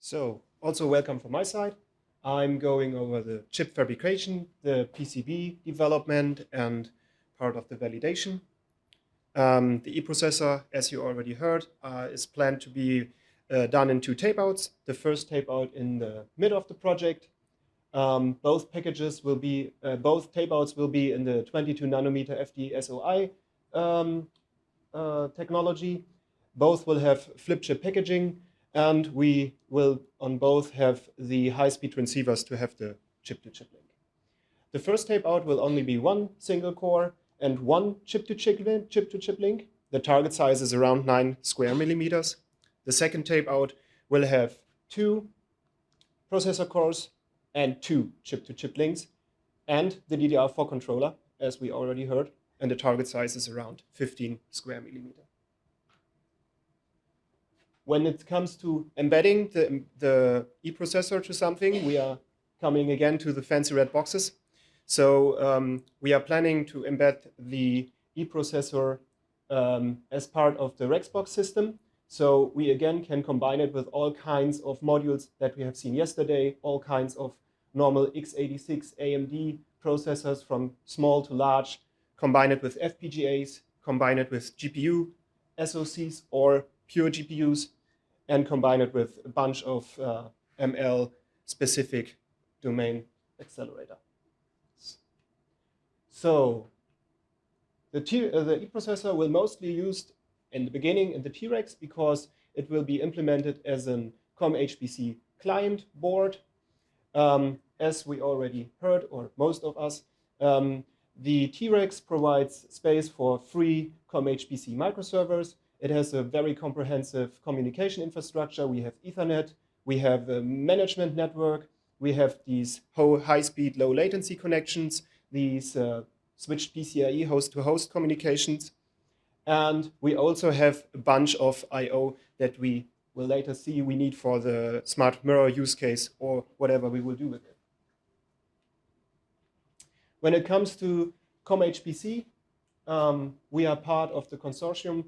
So, also welcome from my side. I'm going over the chip fabrication, the PCB development, and part of the validation. The eProcessor, as you already heard, is planned to be done in two tapeouts. The first tapeout in the mid of the project. Both tapeouts will be in the 22 nanometer FD-SOI technology. Both will have flip chip packaging, and we will on both have the high-speed transceivers to have the chip-to-chip link. The first tape out will only be one single core and one chip-to-chip link. The target size is around 9 square millimeters. The second tape out will have two processor cores and two chip-to-chip links and the DDR4 controller, as we already heard, and the target size is around 15 square millimeters. When it comes to embedding the eProcessor to something, we are coming again to the fancy red boxes. So we are planning to embed the eProcessor as part of the Rexbox system. So we again can combine it with all kinds of modules that we have seen yesterday, all kinds of normal x86 AMD processors from small to large, combine it with FPGAs, combine it with GPU SoCs or pure GPUs, and combine it with a bunch of ML-specific domain accelerator. So the eProcessor will mostly used in the beginning in the TRex because it will be implemented as an COM-HPC client board. As we already heard, or most of us, the TRex provides space for free COM-HPC microservers. It has a very comprehensive communication infrastructure. We have Ethernet, we have a management network, we have these high-speed, low-latency connections, these switched PCIe host-to-host communications, and we also have a bunch of I/O that we will later see we need for the smart mirror use case or whatever we will do with it. When it comes to COM-HPC, we are part of the consortium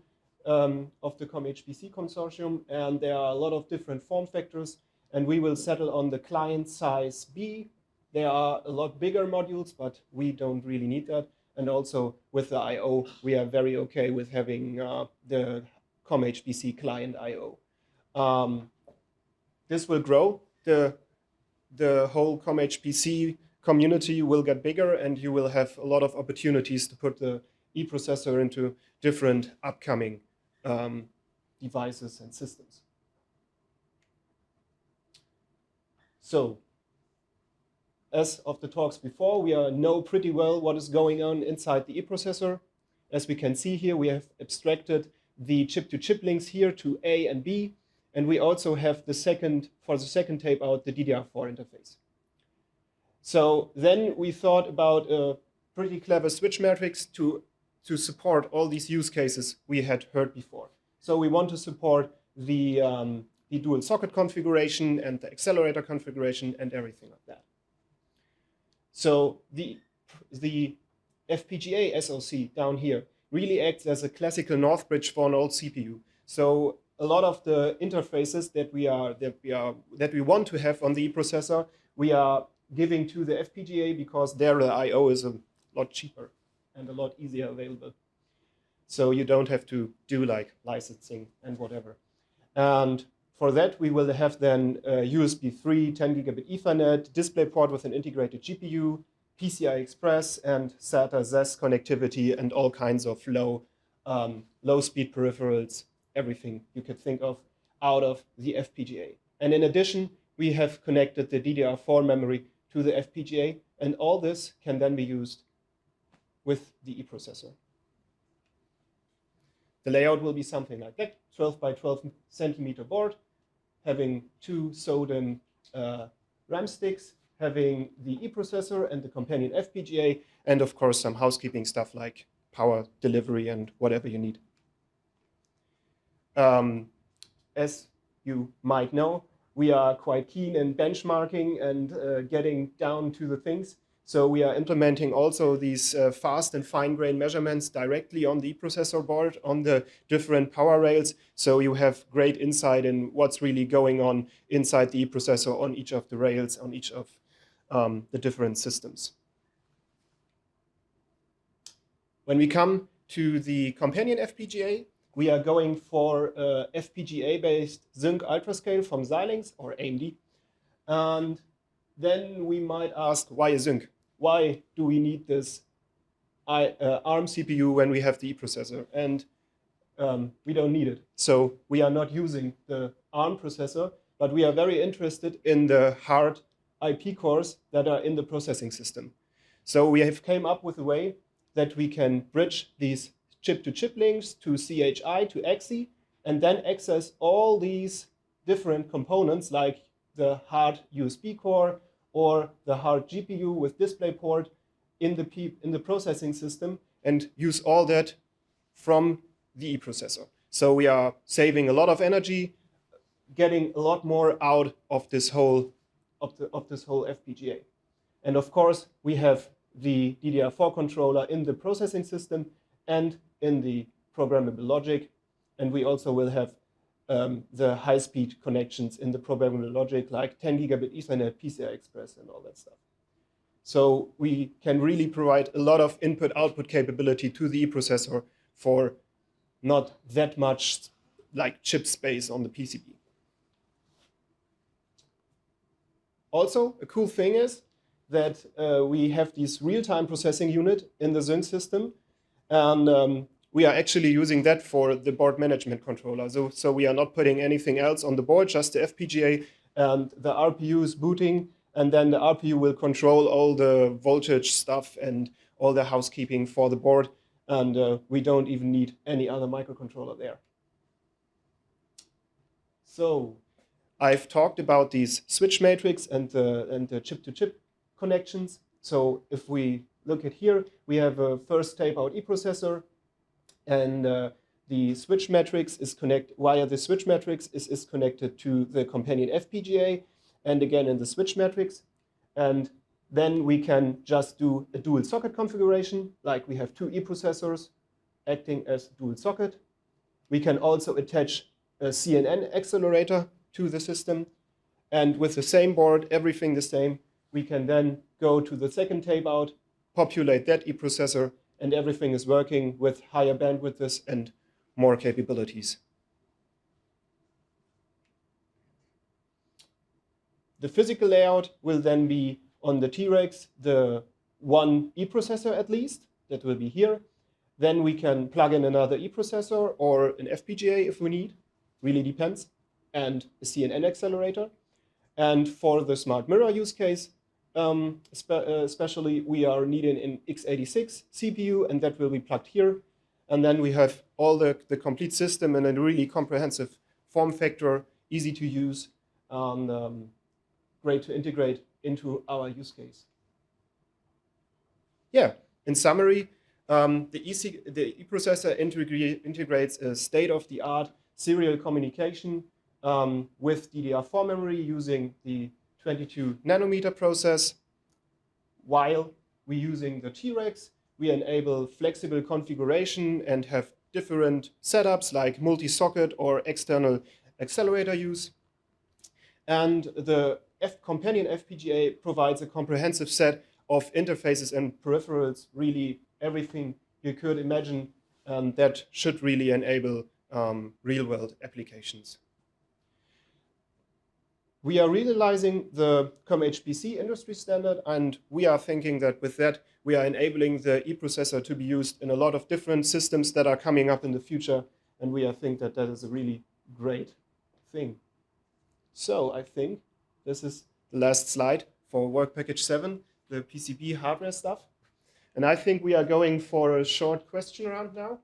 of the COM-HPC consortium, and there are a lot of different form factors, and we will settle on the client size B. There are a lot bigger modules, but we don't really need that. And also with the I/O, we are very okay with having the COM-HPC client I/O. This will grow. The whole COM-HPC community will get bigger, and you will have a lot of opportunities to put the eProcessor into different upcoming devices and systems. So, as of the talks before, we know pretty well what is going on inside the eProcessor. As we can see here, we have abstracted the chip-to-chip links here to A and B, and we also have for the second tape out, the DDR4 interface. So then we thought about a pretty clever switch matrix to support all these use cases we had heard before. So we want to support the dual socket configuration and the accelerator configuration and everything like that. So the FPGA SoC down here really acts as a classical north bridge for an old CPU. So a lot of the interfaces that we want to have on the eProcessor, we are giving to the FPGA because their I/O is a lot cheaper and a lot easier available. So you don't have to do like licensing and whatever. And for that, we will have then USB 3, 10 gigabit Ethernet, DisplayPort with an integrated GPU, PCI Express, and SATA ZES connectivity, and all kinds of low-speed peripherals, everything you could think of out of the FPGA. And in addition, we have connected the DDR4 memory to the FPGA, and all this can then be used with the eProcessor. The layout will be something like that, 12 by 12 centimeter board, having two SODIMM RAM sticks, having the eProcessor and the companion FPGA, and of course some housekeeping stuff like power delivery and whatever you need. As you might know, we are quite keen in benchmarking and getting down to the things. So we are implementing also these fast and fine-grained measurements directly on the eProcessor board, on the different power rails. So you have great insight in what's really going on inside the eProcessor on each of the rails, on each of the different systems. When we come to the companion FPGA, we are going for FPGA-based Zynq ultrascale from Xilinx or AMD. And then we might ask, why a Zynq? Why do we need this ARM CPU when we have the eProcessor? And we don't need it. So we are not using the ARM processor, but we are very interested in the hard IP cores that are in the processing system. So we have came up with a way that we can bridge these chip-to-chip links to CHI, to XE, and then access all these different components like the hard USB core or the hard GPU with DisplayPort in the processing system, and use all that from the eProcessor. So we are saving a lot of energy, getting a lot more out of this whole FPGA. And of course, we have the DDR4 controller in the processing system and in the programmable logic. And we also will have the high-speed connections in the programmable logic, like 10 gigabit Ethernet, PCI Express, and all that stuff. So we can really provide a lot of input-output capability to the eProcessor for not that much like chip space on the PCB. Also, a cool thing is that we have this real-time processing unit in the Zynq system, and we are actually using that for the board management controller. So we are not putting anything else on the board, just the FPGA, and the RPU is booting, and then the RPU will control all the voltage stuff and all the housekeeping for the board, and we don't even need any other microcontroller there. So I've talked about these switch matrix and the chip-to-chip connections. So if we look at here, we have a first tape-out eProcessor, and the switch matrix is connected via the switch matrix is connected to the companion FPGA, and again in the switch matrix. And then we can just do a dual socket configuration, like we have two eProcessors acting as dual socket. We can also attach a CNN accelerator to the system, and with the same board, everything the same, we can then go to the second tape out, populate that eProcessor, and everything is working with higher bandwidths and more capabilities. The physical layout will then be on the TRex, the one eProcessor at least, that will be here. Then we can plug in another eProcessor or an FPGA if we need, really depends, and a CNN accelerator. And for the smart mirror use case, especially we are needing an x86 CPU, and that will be plugged here. And then we have all the complete system in a really comprehensive form factor, easy to use, and great to integrate into our use case. Yeah, in summary, the eProcessor integrates a state-of-the-art serial communication with DDR4 memory using the 22 nanometer process. While we're using the TRex, we enable flexible configuration and have different setups like multi-socket or external accelerator use. And the companion FPGA provides a comprehensive set of interfaces and peripherals, really everything you could imagine, that should really enable real-world applications. We are realizing the COM-HPC industry standard, and we are thinking that with that, we are enabling the eProcessor to be used in a lot of different systems that are coming up in the future, and we think that that is a really great thing. So I think this is the last slide for Work Package 7, the PCB hardware stuff. And I think we are going for a short question round now.